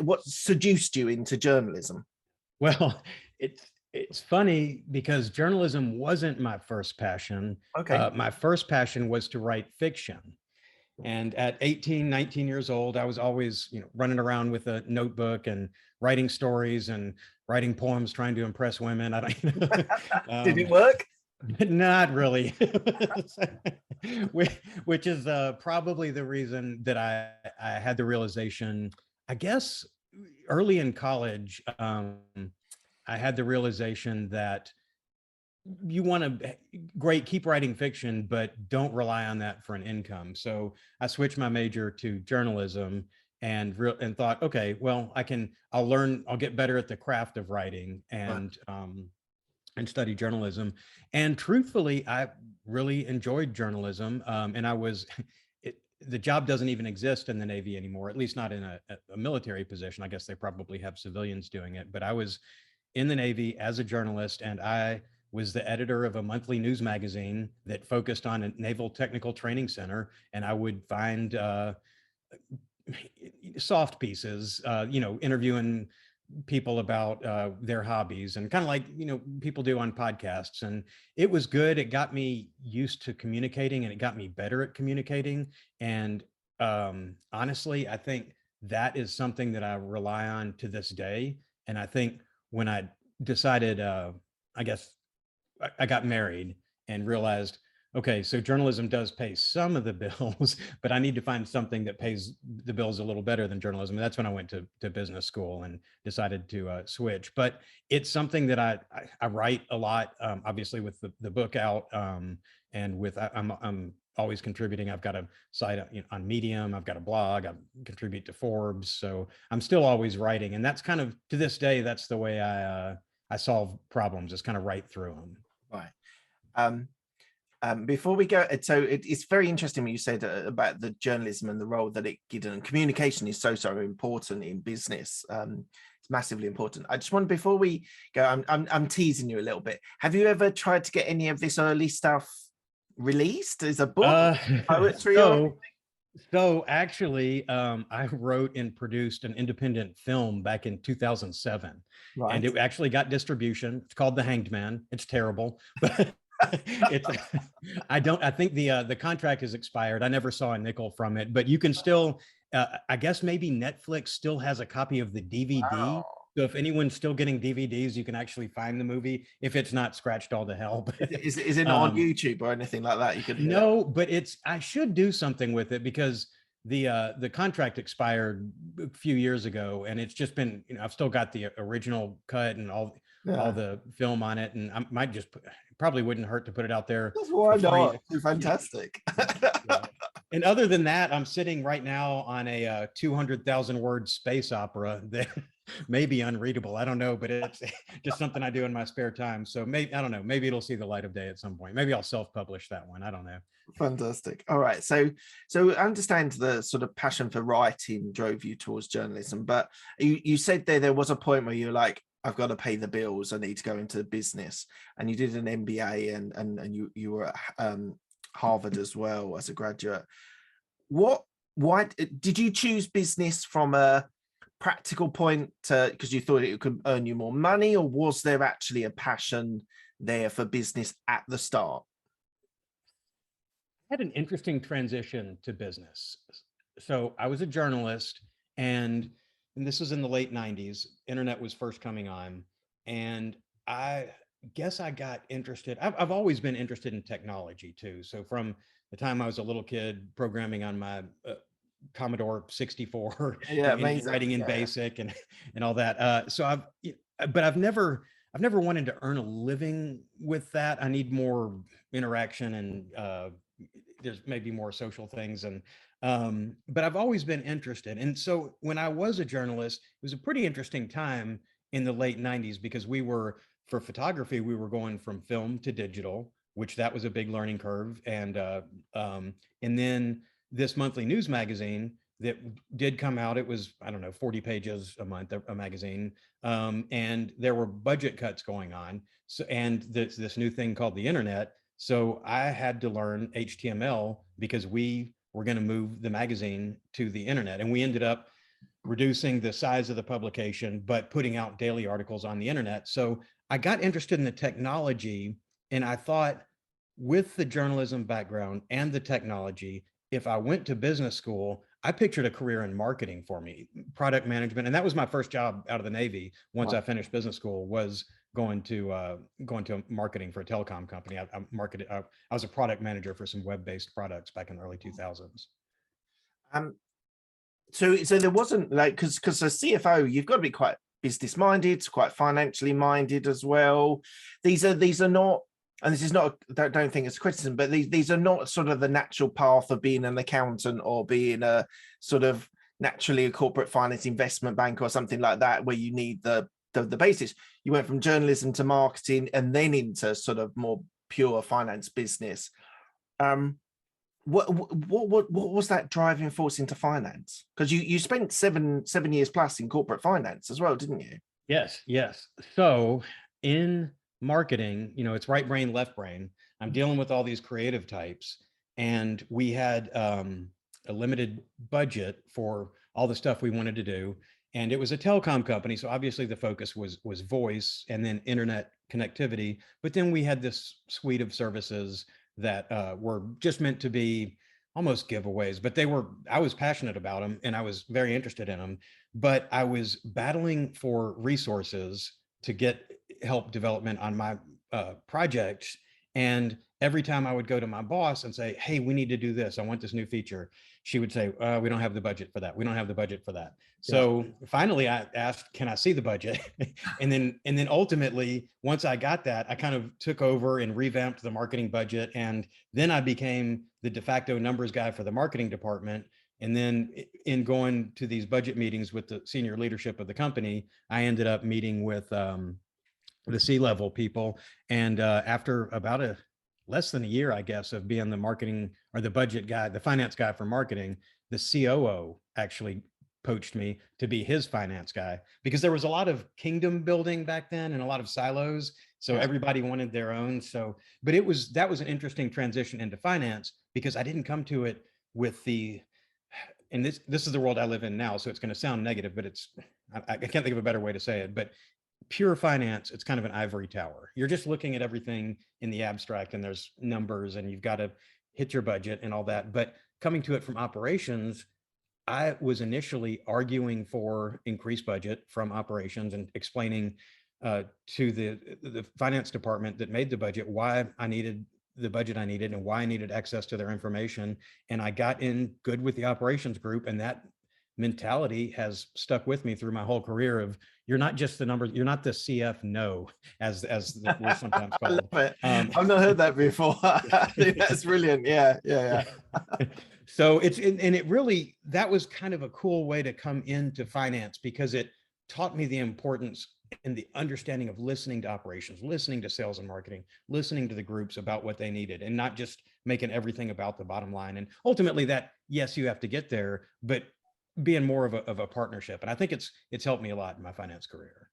What seduced you into journalism? Well, it's funny because journalism wasn't my first passion. Okay. My first passion was to write fiction. And at 18, 19 years old, I was always, running around with a notebook and writing stories and writing poems, trying to impress women. I don't, Did it work? not really, which is probably the reason that I had the realization, I guess, early in college. I had the realization that you want to keep writing fiction, but don't rely on that for an income. So I switched my major to journalism and thought, okay, well, I'll get better at the craft of writing Right. and study journalism. And truthfully, I really enjoyed journalism. And the job doesn't even exist in the Navy anymore, at least not in a military position. I guess they probably have civilians doing it, but I was in the Navy as a journalist, and I was the editor of a monthly news magazine that focused on a naval technical training center. And I would find soft pieces, interviewing people about their hobbies and kind of like, people do on podcasts. And it was good. It got me used to communicating and it got me better at communicating. And honestly, I think that is something that I rely on to this day. And I think when I decided, I guess I got married and realized, okay, so journalism does pay some of the bills, but I need to find something that pays the bills a little better than journalism. And that's when I went to business school and decided to switch. But it's something that I write a lot, obviously with the book out, and I'm always contributing. I've got a site on Medium. I've got a blog. I contribute to Forbes, so I'm still always writing. And that's kind of, to this day, that's the way I solve problems, is kind of write through them. Right. Um, Before we go, so it's very interesting when you said about the journalism and the role that it did, and communication is so important in business. It's massively important. I just want, before we go, I'm teasing you a little bit. Have you ever tried to get any of this early stuff released as a book, Uh, poetry, or so So actually, I wrote and produced an independent film back in 2007, and right? it actually got distribution. It's called The Hanged Man. It's terrible, but it's. I think the contract has expired. I never saw a nickel from it, but you can still. I guess maybe Netflix still has a copy of the DVD. Wow. So if anyone's still getting DVDs, you can actually find the movie if it's not scratched all to hell. Is it not on YouTube or anything like that? You could. No, but I should do something with it because the contract expired a few years ago, and it's just been, I've still got the original cut and all Yeah. the film on it, and I might just probably wouldn't hurt to put it out there Why for free. not? It's fantastic. Yeah. And other than that, I'm sitting right now on a 200,000 word space opera that may be unreadable. I don't know, but it's just something I do in my spare time. So maybe, I don't know, maybe it'll see the light of day at some point. Maybe I'll self-publish that one. I don't know. Fantastic. All right. So I understand the sort of passion for writing drove you towards journalism, but you said there was a point where you're like, I've got to pay the bills. I need to go into business. And you did an MBA, and you were at Harvard as well as a graduate. Why did you choose business from a practical point, because you thought it could earn you more money, or was there actually a passion there for business at the start? Had an interesting transition to business. So I was a journalist, and this was in the late 90s. Internet was first coming on, and I guess I got interested. I've always been interested in technology too. So from the time I was a little kid, programming on my Commodore 64 Yeah, and amazing. writing in Yeah. BASIC and all that. But I've never wanted to earn a living with that. I need more interaction and there's maybe more social things, and but I've always been interested. And so when I was a journalist, it was a pretty interesting time in the late 90s, because for photography, we were going from film to digital, which that was a big learning curve. And then this monthly news magazine that did come out, it was, I don't know, 40 pages a month, a magazine. And there were budget cuts going on. So, and this new thing called the internet. So I had to learn HTML because we were going to move the magazine to the internet. And we ended up reducing the size of the publication, but putting out daily articles on the internet. So I got interested in the technology, and I thought, with the journalism background and the technology, if I went to business school, I pictured a career in marketing for me, product management. And that was my first job out of the Navy. Once Wow. I finished business school, was going to marketing for a telecom company. I was a product manager for some web-based products back in the early 2000s. Um, so there wasn't like, because as CFO, you've got to be quite business minded, quite financially minded as well. These are not, and this is not, don't think it's a criticism, but these are not sort of the natural path of being an accountant or being a sort of naturally a corporate finance investment bank or something like that, where you need the basics. You went from journalism to marketing and then into sort of more pure finance business. What was that driving force into finance? Because you spent seven years plus in corporate finance as well, didn't you? Yes. So in marketing, it's right brain, left brain. I'm dealing with all these creative types, and we had a limited budget for all the stuff we wanted to do. And it was a telecom company, so obviously the focus was voice and then internet connectivity. But then we had this suite of services that were just meant to be almost giveaways, but I was passionate about them and I was very interested in them, but I was battling for resources to get help development on my projects. And every time I would go to my boss and say, hey, we need to do this, I want this new feature, she would say, we don't have the budget for that. We don't have the budget for that. So finally I asked, can I see the budget? and then ultimately, once I got that, I kind of took over and revamped the marketing budget. And then I became the de facto numbers guy for the marketing department. And then in going to these budget meetings with the senior leadership of the company, I ended up meeting with the C-level people. And after about less than a year, I guess, of being the marketing or the budget guy, the finance guy for marketing, the COO actually poached me to be his finance guy, because there was a lot of kingdom building back then and a lot of silos. So everybody wanted their own. So, but that was an interesting transition into finance, because I didn't come to it with and this is the world I live in now. So it's going to sound negative, but I can't think of a better way to say it, but pure finance, it's kind of an ivory tower. You're just looking at everything in the abstract, and there's numbers and you've got to hit your budget and all that. But coming to it from operations, I was initially arguing for increased budget from operations and explaining to the finance department that made the budget why I needed the budget I needed and why I needed access to their information. And I got in good with the operations group, and that mentality has stuck with me through my whole career of, you're not just the numbers, you're not the CF as we're sometimes called. I love it. I've not heard that before. I think that's brilliant. Yeah. So it really, that was kind of a cool way to come into finance, because it taught me the importance and the understanding of listening to operations, listening to sales and marketing, listening to the groups about what they needed, and not just making everything about the bottom line. And ultimately that, yes, you have to get there, but being more of a partnership. And I think it's helped me a lot in my finance career.